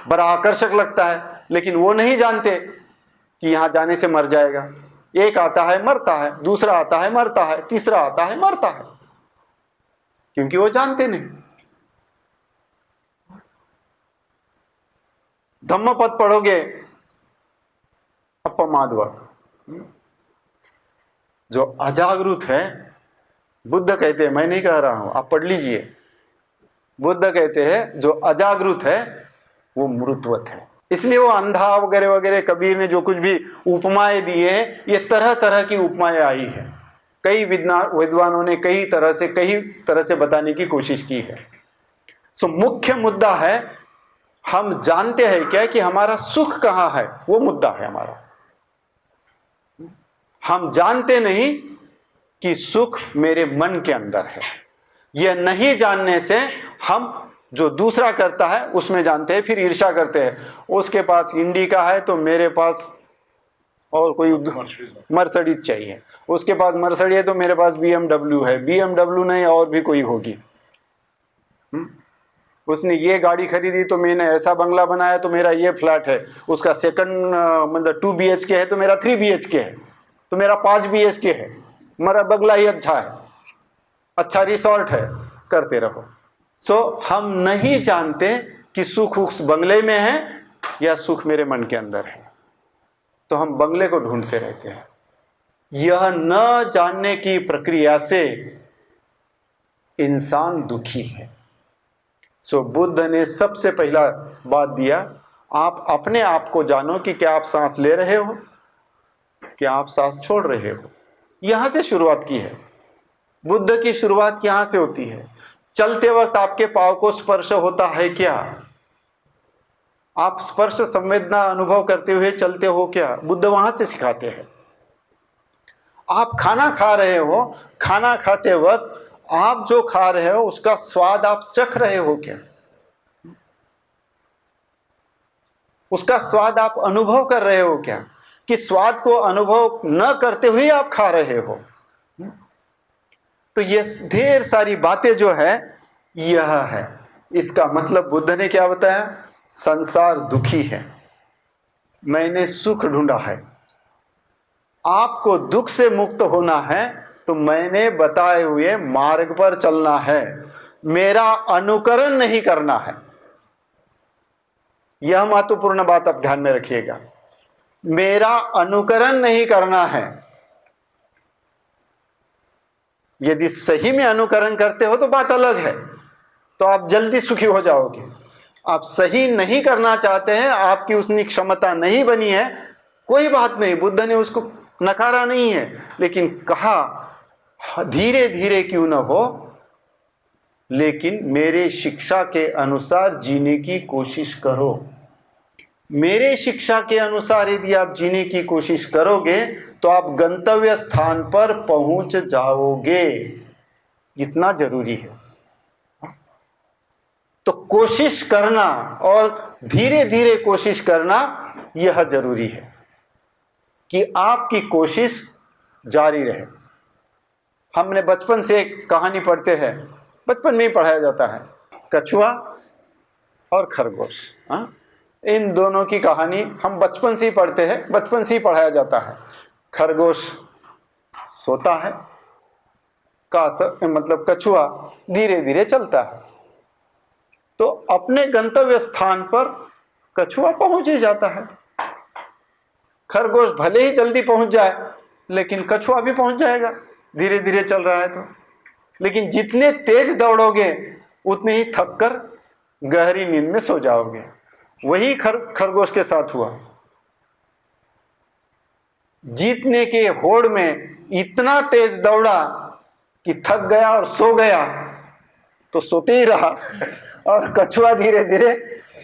बड़ा आकर्षक लगता है, लेकिन वो नहीं जानते कि यहां जाने से मर जाएगा। एक आता है मरता है, दूसरा आता है मरता है, तीसरा आता है मरता है, क्योंकि वो जानते नहीं। धम्मपद पढ़ोगे, अपमादवर्ग। जो अजागरूक है, बुद्ध कहते हैं, मैं नहीं कह रहा हूं, आप पढ़ लीजिए। बुद्ध कहते हैं जो अजागरूक है वो मृतवत है। इसलिए वो अंधा वगैरह वगैरह, कबीर ने जो कुछ भी उपमाएं दिए हैं, ये तरह तरह की उपमाएं आई है। कई विद्वानों ने कई तरह से बताने की कोशिश की है। सो मुख्य मुद्दा है, हम जानते हैं क्या कि हमारा सुख कहां है, वो मुद्दा है हमारा। हम जानते नहीं कि सुख मेरे मन के अंदर है। यह नहीं जानने से हम जो दूसरा करता है उसमें जानते हैं, फिर ईर्ष्या करते हैं। उसके पास इंडिका है तो मेरे पास और कोई मर्सिडीज चाहिए, उसके पास मर्सिडीज है तो मेरे पास BMW है, BMW नहीं और भी कोई होगी। उसने ये गाड़ी खरीदी तो मैंने ऐसा बंगला बनाया तो मेरा ये फ्लैट है, उसका सेकंड मतलब 2 BHK है तो मेरा 3 BHK है, तो मेरा 5 BHK है, मेरा बंगला ही अच्छा है, अच्छा रिसोर्ट है, करते रहो। सो हम नहीं जानते कि सुख उस बंगले में है या सुख मेरे मन के अंदर है, तो हम बंगले को ढूंढते रहते हैं। यह न जानने की प्रक्रिया से इंसान दुखी है। सो बुद्ध ने सबसे पहला बात दिया, आप अपने आप को जानो कि क्या आप सांस ले रहे हो, क्या आप सांस छोड़ रहे हो। यहां से शुरुआत की है। बुद्ध की शुरुआत यहां से होती है। चलते वक्त आपके पांव को स्पर्श होता है क्या? आप स्पर्श संवेदना अनुभव करते हुए चलते हो क्या? बुद्ध वहां से सिखाते हैं। आप खाना खा रहे हो, खाना खाते वक्त आप जो खा रहे हो उसका स्वाद आप चख रहे हो क्या? उसका स्वाद आप अनुभव कर रहे हो क्या? कि स्वाद को अनुभव न करते हुए आप खा रहे हो? तो ये ढेर सारी बातें जो है यह है। इसका मतलब बुद्ध ने क्या बताया? संसार दुखी है, मैंने सुख ढूंढा है। आपको दुख से मुक्त होना है तो मैंने बताए हुए मार्ग पर चलना है, मेरा अनुकरण नहीं करना है। यह महत्वपूर्ण बात आप ध्यान में रखिएगा। मेरा अनुकरण नहीं करना है। यदि सही में अनुकरण करते हो तो बात अलग है, तो आप जल्दी सुखी हो जाओगे। आप सही नहीं करना चाहते हैं, आपकी उतनी क्षमता नहीं बनी है, कोई बात नहीं, बुद्ध ने उसको नकारा नहीं है, लेकिन कहा धीरे धीरे क्यों न हो, लेकिन मेरे शिक्षा के अनुसार जीने की कोशिश करो। मेरे शिक्षा के अनुसार यदि आप जीने की कोशिश करोगे तो आप गंतव्य स्थान पर पहुंच जाओगे। इतना जरूरी है। तो कोशिश करना और धीरे धीरे कोशिश करना यह जरूरी है कि आपकी कोशिश जारी रहे। हमने बचपन से एक कहानी पढ़ते हैं, बचपन में ही पढ़ाया जाता है, कछुआ और खरगोश। इन दोनों की कहानी हम बचपन से ही पढ़ते हैं, बचपन से ही पढ़ाया जाता है। खरगोश सोता है, मतलब कछुआ धीरे धीरे चलता है। तो अपने गंतव्य स्थान पर कछुआ पहुंच ही जाता है। खरगोश भले ही जल्दी पहुंच जाए, लेकिन कछुआ भी पहुंच जाएगा, धीरे धीरे चल रहा है तो। लेकिन जितने तेज दौड़ोगे उतने ही थक कर गहरी नींद में सो जाओगे। वही खरगोश के साथ हुआ। जीतने के होड़ में इतना तेज दौड़ा कि थक गया और सो गया, तो सोते ही रहा और कछुआ धीरे धीरे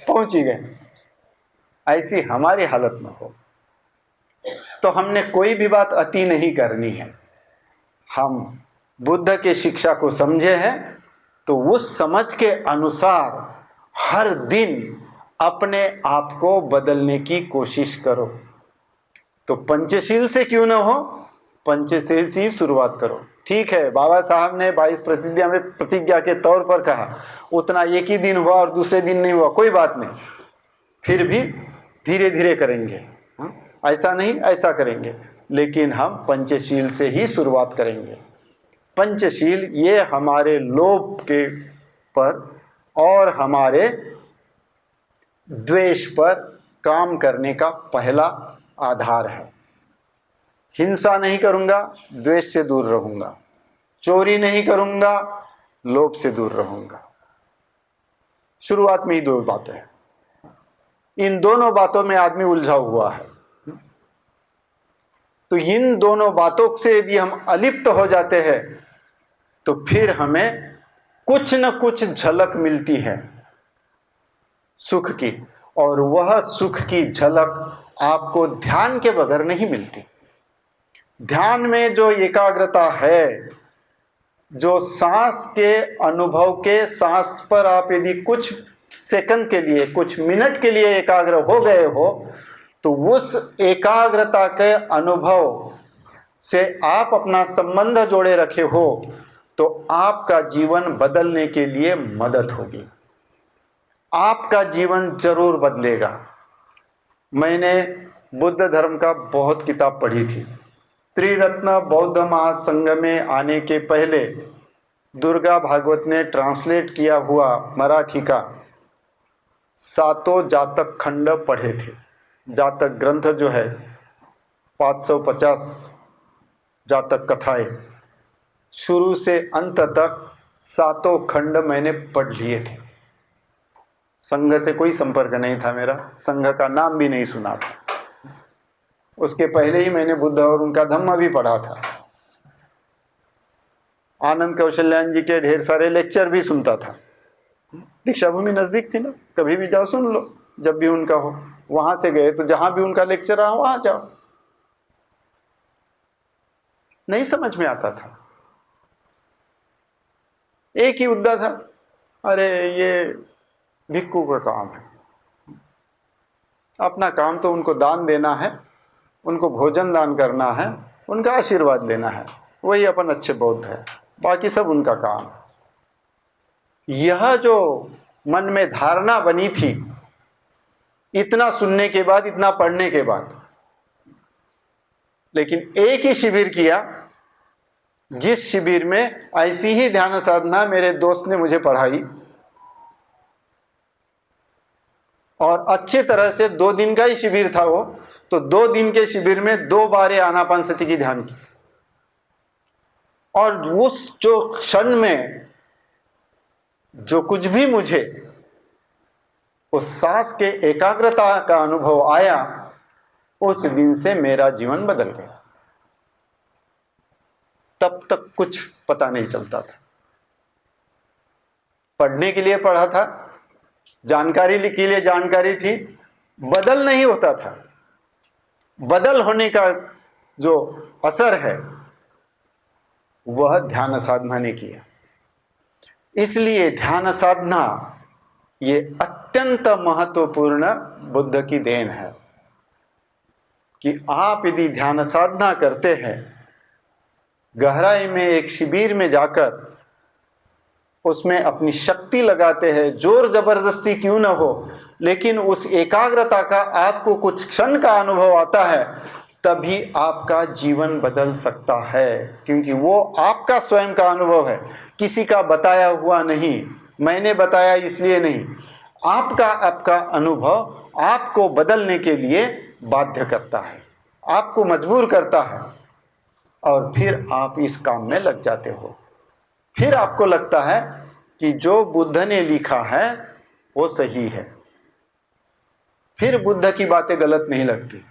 पहुंच ही गए। ऐसी हमारी हालत में हो तो हमने कोई भी बात अति नहीं करनी है। हम बुद्ध के शिक्षा को समझे हैं तो उस समझ के अनुसार हर दिन अपने आप को बदलने की कोशिश करो। तो पंचशील से क्यों ना हो, पंचशील से ही शुरुआत करो। ठीक है, बाबा साहब ने 22 प्रतिज्ञा के तौर पर कहा, उतना एक ही दिन हुआ और दूसरे दिन नहीं हुआ, कोई बात नहीं, फिर भी धीरे धीरे करेंगे। ऐसा नहीं, ऐसा करेंगे, लेकिन हम पंचशील से ही शुरुआत करेंगे। पंचशील ये हमारे लोभ के पर और हमारे द्वेष पर काम करने का पहला आधार है। हिंसा नहीं करूंगा, द्वेष से दूर रहूंगा। चोरी नहीं करूंगा, लोभ से दूर रहूंगा। शुरुआत में ही दो बातें हैं। इन दोनों बातों में आदमी उलझा हुआ है। तो इन दोनों बातों से यदि हम अलिप्त हो जाते हैं तो फिर हमें कुछ न कुछ झलक मिलती है सुख की, और वह सुख की झलक आपको ध्यान के बगैर नहीं मिलती। ध्यान में जो एकाग्रता है, जो सांस के अनुभव के, सांस पर आप यदि कुछ सेकंड के लिए, कुछ मिनट के लिए एकाग्र हो गए हो, तो उस एकाग्रता के अनुभव से आप अपना संबंध जोड़े रखे हो तो आपका जीवन बदलने के लिए मदद होगी। आपका जीवन जरूर बदलेगा। मैंने बुद्ध धर्म का बहुत किताब पढ़ी थी। त्रिरत्न बौद्ध महासंघ में आने के पहले दुर्गा भागवत ने ट्रांसलेट किया हुआ मराठी का 7 जातक खंड पढ़े थे। जातक ग्रंथ जो है 550 जातक कथाएं, शुरू से अंत तक 7 खंड मैंने पढ़ लिए थे। संघ से कोई संपर्क नहीं था मेरा, संघ का नाम भी नहीं सुना था। उसके पहले ही मैंने बुद्ध और उनका धम्म भी पढ़ा था। आनंद कौशल्यान जी के ढेर सारे लेक्चर भी सुनता था। दीक्षा भूमि नजदीक थी ना, कभी भी जाओ सुन लो। जब भी उनका हो। वहां से गए तो जहां भी उनका लेक्चर रहा वहां जाओ। नहीं समझ में आता था, एक ही मुद्दा था, अरे ये भिक्खू का काम है, अपना काम तो उनको दान देना है, उनको भोजन दान करना है, उनका आशीर्वाद लेना है, वही अपन अच्छे बौद्ध है, बाकी सब उनका काम। यह जो मन में धारणा बनी थी इतना सुनने के बाद, इतना पढ़ने के बाद, लेकिन एक ही शिविर किया, जिस शिविर में ऐसी ही ध्यान साधना मेरे दोस्त ने मुझे पढ़ाई, और अच्छे तरह से 2 दिन का ही शिविर था वो, तो 2 दिन के शिविर में 2 बार आनापानसति की ध्यान की। और उस जो क्षण में जो कुछ भी मुझे उस सांस के एकाग्रता का अनुभव आया, उस दिन से मेरा जीवन बदल गया। तब तक कुछ पता नहीं चलता था, पढ़ने के लिए पढ़ा था, जानकारी के लिए जानकारी थी, बदल नहीं होता था। बदल होने का जो असर है वह ध्यान साधना ने किया। इसलिए ध्यान साधना ये अत्यंत महत्वपूर्ण बुद्ध की देन है कि आप यदि ध्यान साधना करते हैं, गहराई में एक शिविर में जाकर उसमें अपनी शक्ति लगाते हैं, जोर जबरदस्ती क्यों न हो, लेकिन उस एकाग्रता का आपको कुछ क्षण का अनुभव आता है, तभी आपका जीवन बदल सकता है, क्योंकि वो आपका स्वयं का अनुभव है, किसी का बताया हुआ नहीं, मैंने बताया इसलिए नहीं। आपका अनुभव आपको बदलने के लिए बाध्य करता है, आपको मजबूर करता है, और फिर आप इस काम में लग जाते हो। फिर आपको लगता है कि जो बुद्ध ने लिखा है वो सही है, फिर बुद्ध की बातें गलत नहीं लगती।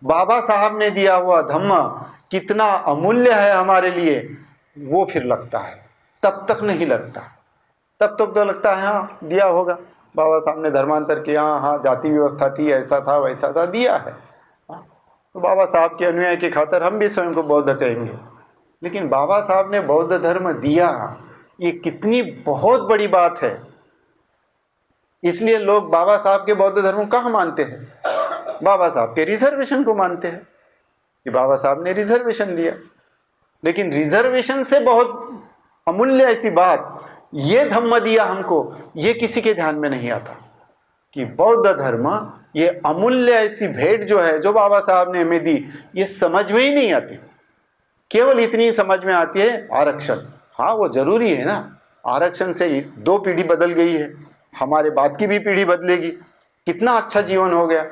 बाबा साहब ने दिया हुआ धम्म कितना अमूल्य है हमारे लिए, वो फिर लगता है। तब तक नहीं लगता, तब तक तो लगता है हाँ दिया होगा, बाबा साहब ने धर्मांतर किया, हाँ जाति व्यवस्था थी, ऐसा था वैसा था, दिया है, तो बाबा साहब के अनुयायी की खातर हम भी स्वयं को बौद्ध कहेंगे। लेकिन बाबा साहब ने बौद्ध धर्म दिया, ये कितनी बहुत बड़ी बात है। इसलिए लोग बाबा साहब के बौद्ध धर्म को कहाँ मानते हैं? बाबा साहब के रिजर्वेशन को मानते हैं कि बाबा साहब ने रिजर्वेशन दिया। लेकिन रिजर्वेशन से बहुत अमूल्य ऐसी बात, ये धम्म दिया हमको, ये किसी के ध्यान में नहीं आता कि बौद्ध धर्म ये अमूल्य ऐसी भेंट जो है, जो बाबा साहब ने हमें दी, ये समझ में ही नहीं आती। केवल इतनी समझ में आती है आरक्षण, हाँ वो जरूरी है ना, आरक्षण से 2 पीढ़ी बदल गई है, हमारे बाद की भी पीढ़ी बदलेगी, कितना अच्छा जीवन हो गया।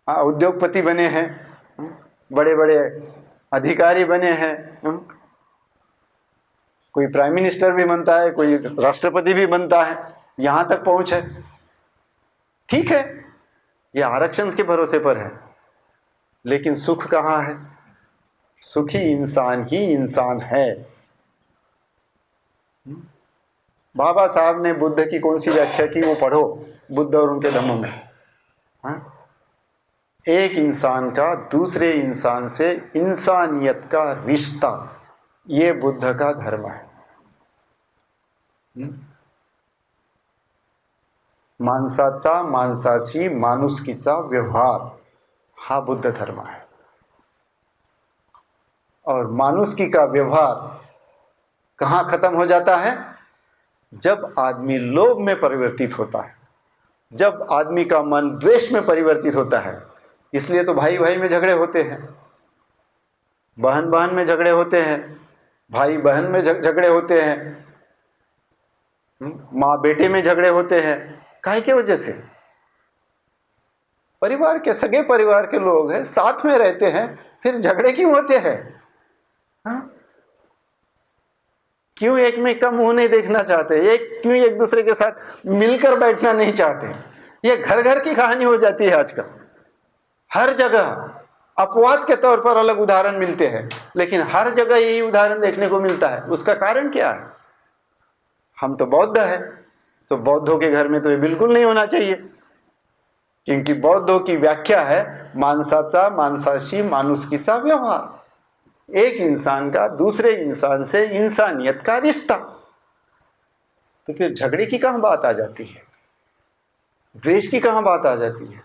उद्योगपति बने हैं, बड़े बड़े अधिकारी बने हैं, कोई प्राइम मिनिस्टर भी बनता है, कोई राष्ट्रपति भी बनता है, यहां तक पहुंच है, ठीक है, ये आरक्षण के भरोसे पर है। लेकिन सुख कहाँ है? सुखी इंसान ही इंसान है। बाबा साहब ने बुद्ध की कौन सी व्याख्या की वो पढ़ो, बुद्ध और उनके धम्म में। एक इंसान का दूसरे इंसान से इंसानियत का रिश्ता, ये बुद्ध का धर्म है। माणसाचा माणसाशी माणुसकीचा व्यवहार, हा बुद्ध धर्म है। और मानुषकी का व्यवहार कहाँ खत्म हो जाता है? जब आदमी लोभ में परिवर्तित होता है, जब आदमी का मन द्वेष में परिवर्तित होता है। इसलिए तो भाई भाई में झगड़े होते हैं, बहन बहन में झगड़े होते हैं, भाई बहन में झगड़े होते हैं, माँ बेटे में झगड़े होते हैं। काहे के वजह से? परिवार के, सगे परिवार के लोग हैं, साथ में रहते हैं, फिर झगड़े क्यों होते हैं? क्यों एक में कम मुंह नहीं देखना चाहते, क्यों एक दूसरे के साथ मिलकर बैठना नहीं चाहते? ये घर घर की कहानी हो जाती है आजकल। हर जगह अपवाद के तौर पर अलग उदाहरण मिलते हैं, लेकिन हर जगह यही उदाहरण देखने को मिलता है। उसका कारण क्या है? हम तो बौद्ध है, तो बौद्धों के घर में तो ये बिल्कुल नहीं होना चाहिए, क्योंकि बौद्धों की व्याख्या है माणसाचा माणसाशी माणुसकीचा व्यवहार, एक इंसान का दूसरे इंसान से इंसानियत का रिश्ता। तो फिर झगड़े की कहां बात आ जाती है, द्वेष की कहां बात आ जाती है?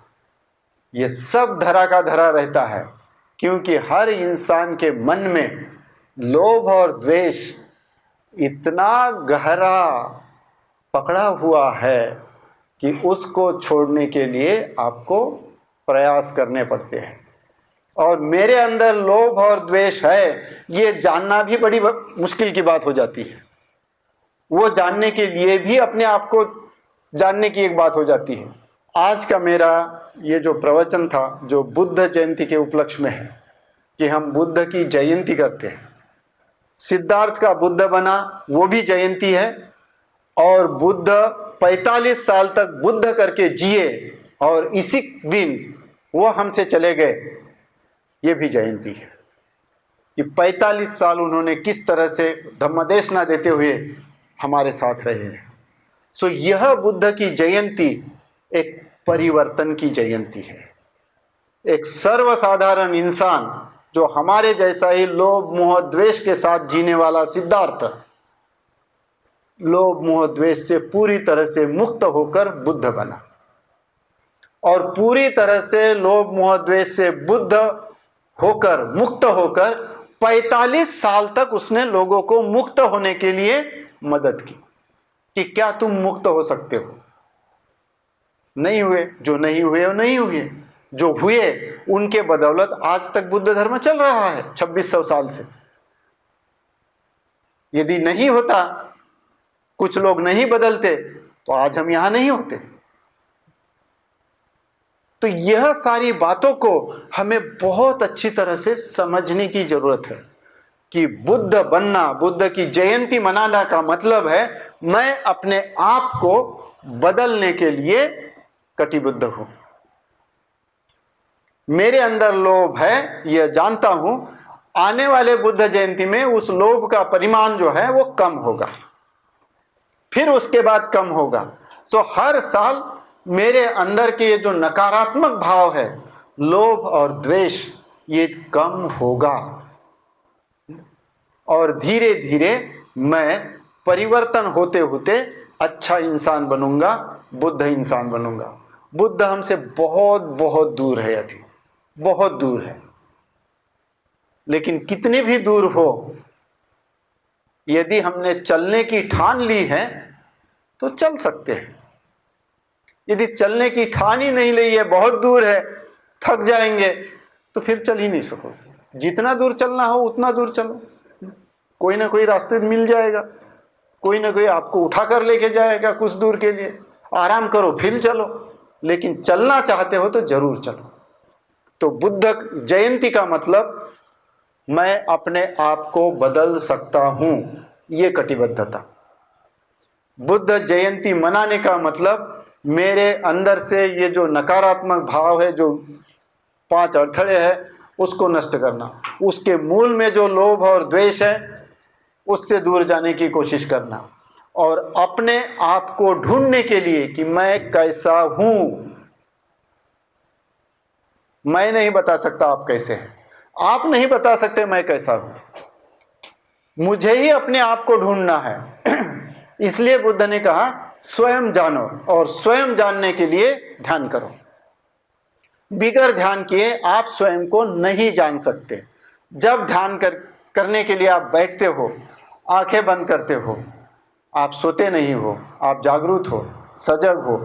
ये सब धरा का धरा रहता है, क्योंकि हर इंसान के मन में लोभ और द्वेष इतना गहरा पकड़ा हुआ है कि उसको छोड़ने के लिए आपको प्रयास करने पड़ते हैं। और मेरे अंदर लोभ और द्वेष है, ये जानना भी बड़ी मुश्किल की बात हो जाती है। वो जानने के लिए भी अपने आप को जानने की एक बात हो जाती है। आज का मेरा ये जो प्रवचन था, जो बुद्ध जयंती के उपलक्ष्य में है, कि हम बुद्ध की जयंती करते हैं। सिद्धार्थ का बुद्ध बना, वो भी जयंती है। और बुद्ध 45 साल तक बुद्ध करके जिए और इसी दिन वो हमसे चले गए, ये भी जयंती है। कि 45 साल उन्होंने किस तरह से धम्मदेश ना देते हुए हमारे साथ रहे हैं। सो यह बुद्ध की जयंती एक परिवर्तन की जयंती है। एक सर्वसाधारण इंसान जो हमारे जैसा ही लोभ मोह द्वेष के साथ जीने वाला सिद्धार्थ, लोभ मोह द्वेष से पूरी तरह से मुक्त होकर बुद्ध बना। और पूरी तरह से लोभ मोह द्वेष से बुद्ध होकर, मुक्त होकर 45 साल तक उसने लोगों को मुक्त होने के लिए मदद की। कि क्या तुम मुक्त हो सकते हो? नहीं हुए। जो नहीं हुए वो नहीं हुए, जो हुए उनके बदौलत आज तक बुद्ध धर्म चल रहा है 2600 साल से। यदि नहीं होता, कुछ लोग नहीं बदलते, तो आज हम यहां नहीं होते। तो यह सारी बातों को हमें बहुत अच्छी तरह से समझने की जरूरत है कि बुद्ध बनना, बुद्ध की जयंती मनाना का मतलब है मैं अपने आप को बदलने के लिए कटिबद्ध हूं। मेरे अंदर लोभ है, यह जानता हूं। आने वाले बुद्ध जयंती में उस लोभ का परिमाण जो है वो कम होगा, फिर उसके बाद कम होगा। तो हर साल मेरे अंदर के ये जो नकारात्मक भाव है, लोभ और द्वेष, ये कम होगा। और धीरे धीरे मैं परिवर्तन होते होते अच्छा इंसान बनूंगा, बुद्ध इंसान बनूंगा। बुद्ध हमसे बहुत बहुत दूर है, अभी बहुत दूर है। लेकिन कितनी भी दूर हो, यदि हमने चलने की ठान ली है तो चल सकते हैं। यदि चलने की ठान ही नहीं ली है, बहुत दूर है, थक जाएंगे, तो फिर चल ही नहीं सकोगे। जितना दूर चलना हो उतना दूर चलो, कोई ना कोई रास्ते मिल जाएगा, कोई ना कोई आपको उठा कर लेके जाएगा कुछ दूर के लिए। आराम करो फिर चलो, लेकिन चलना चाहते हो तो जरूर चलो। तो बुद्ध जयंती का मतलब मैं अपने आप को बदल सकता हूं, ये कटिबद्धता। बुद्ध जयंती मनाने का मतलब मेरे अंदर से ये जो नकारात्मक भाव है, जो 5 अड़थड़े हैं, उसको नष्ट करना। उसके मूल में जो लोभ और द्वेष है, उससे दूर जाने की कोशिश करना। और अपने आप को ढूंढने के लिए कि मैं कैसा हूं। मैं नहीं बता सकता आप कैसे हैं, आप नहीं बता सकते मैं कैसा हूं। मुझे ही अपने आप को ढूंढना है। इसलिए बुद्ध ने कहा स्वयं जानो, और स्वयं जानने के लिए ध्यान करो। बिगर ध्यान किए आप स्वयं को नहीं जान सकते। जब ध्यान करने के लिए आप बैठते हो, आंखें बंद करते हो, आप सोते नहीं हो, आप जागरूक हो, सजग हो,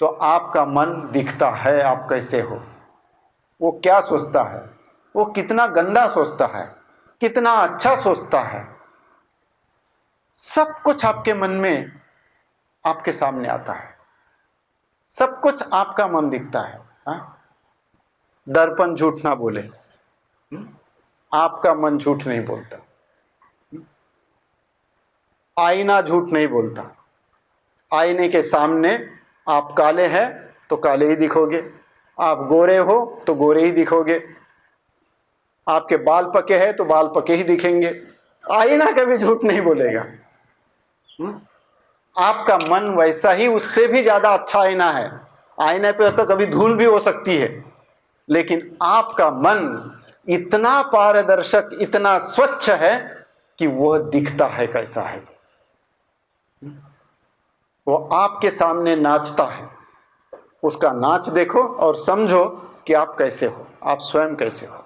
तो आपका मन दिखता है आप कैसे हो। वो क्या सोचता है, वो कितना गंदा सोचता है, कितना अच्छा सोचता है, सब कुछ आपके मन में आपके सामने आता है। सब कुछ आपका मन दिखता है। हाँ? दर्पण झूठ ना बोले, आपका मन झूठ नहीं बोलता। आईना झूठ नहीं बोलता। आईने के सामने आप काले हैं तो काले ही दिखोगे, आप गोरे हो तो गोरे ही दिखोगे, आपके बाल पके हैं तो बाल पके ही दिखेंगे। आईना कभी झूठ नहीं बोलेगा। आपका मन वैसा ही, उससे भी ज़्यादा अच्छा आईना है। आईने पे तो कभी धूल भी हो सकती है, लेकिन आपका मन इतना पारदर्शक, इतना स्वच्छ है कि वह दिखता है कैसा है। वो आपके सामने नाचता है, उसका नाच देखो और समझो कि आप कैसे हो, आप स्वयं कैसे हो।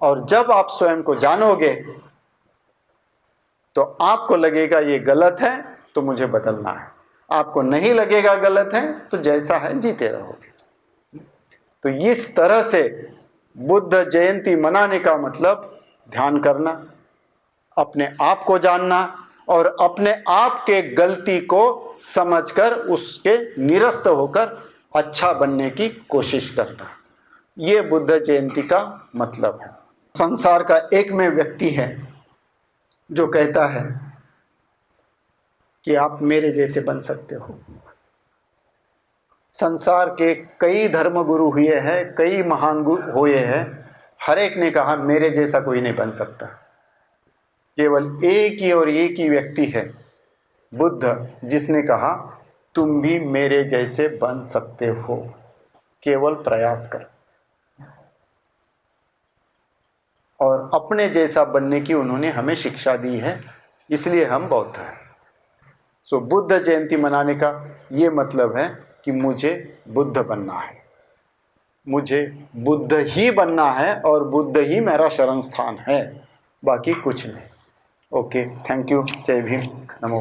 और जब आप स्वयं को जानोगे तो आपको लगेगा ये गलत है तो मुझे बदलना है, आपको नहीं लगेगा गलत है तो जैसा है जीते रहोगे। तो इस तरह से बुद्ध जयंती मनाने का मतलब ध्यान करना, अपने आप को जानना और अपने आप के गलती को समझकर उसके निरस्त होकर अच्छा बनने की कोशिश करना, ये बुद्ध जयंती का मतलब है। संसार का एक में व्यक्ति है जो कहता है कि आप मेरे जैसे बन सकते हो। संसार के कई धर्मगुरु हुए हैं, कई महान गुरु हुए हैं, हर एक ने कहा मेरे जैसा कोई नहीं बन सकता। केवल एक ही और एक ही व्यक्ति है, बुद्ध, जिसने कहा तुम भी मेरे जैसे बन सकते हो, केवल प्रयास कर। और अपने जैसा बनने की उन्होंने हमें शिक्षा दी है, इसलिए हम बौद्ध हैं। सो बुद्ध जयंती मनाने का ये मतलब है कि मुझे बुद्ध बनना है, मुझे बुद्ध ही बनना है और बुद्ध ही मेरा शरण स्थान है, बाकी कुछ नहीं। Okay, thank you. जय भीम, नमो।